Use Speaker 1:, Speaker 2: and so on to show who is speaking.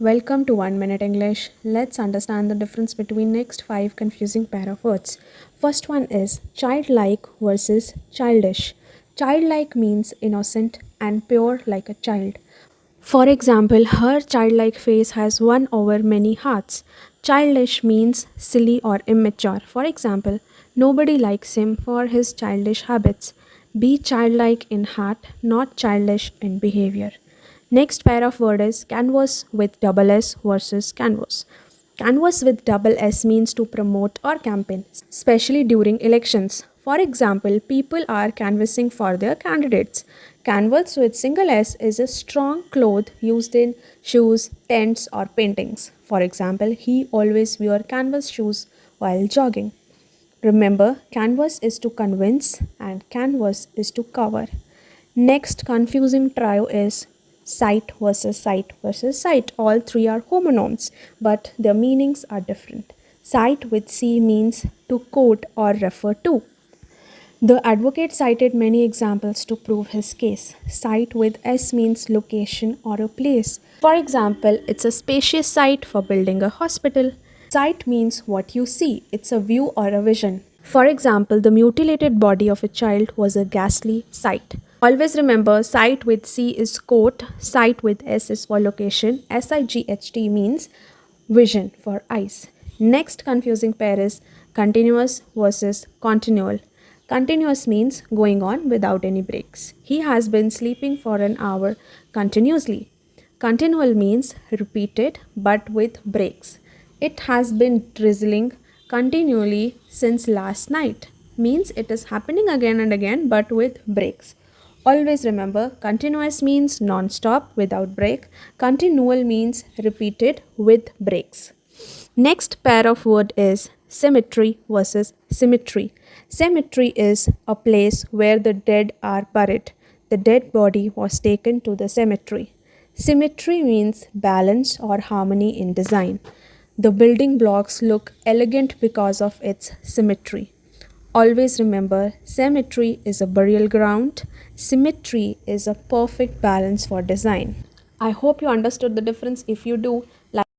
Speaker 1: Welcome to 1 Minute English. Let's understand the difference between next 5 confusing pair of words. First one is childlike versus childish. Childlike means innocent and pure like a child. For example, her childlike face has won over many hearts. Childish means silly or immature. For example, nobody likes him for his childish habits. Be childlike in heart, not childish in behavior. Next pair of word is canvas with double S versus canvas. Canvas with double S means to promote or campaign, especially during elections. For example, people are canvassing for their candidates. Canvas with single S is a strong cloth used in shoes, tents, or paintings. For example, he always wear canvas shoes while jogging. Remember, canvas is to convince and canvas is to cover. Next confusing trio is cite versus cite versus cite. All three are homonyms, but their meanings are different. Cite with C means to quote or refer to. The advocate cited many examples to prove his case. Site with S means location or a place. For example, it's a spacious site for building a hospital. Sight means what you see, it's a view or a vision. For example, the mutilated body of a child was a ghastly sight. Always remember, sight with C is quote, sight with S is for location, SIGHT means vision for eyes. Next confusing pair is continuous versus continual. Continuous means going on without any breaks. He has been sleeping for an hour continuously. Continual means repeated but with breaks. It has been drizzling continually since last night. Means it is happening again and again but with breaks. Always remember, continuous means non-stop without break. Continual means repeated with breaks. Next pair of word is symmetry versus symmetry. Cemetery is a place where the dead are buried. The dead body was taken to the cemetery. Symmetry means balance or harmony in design. The building blocks look elegant because of its symmetry. Always remember, cemetery is a burial ground. Symmetry is a perfect balance for design. I hope you understood the difference. If you do,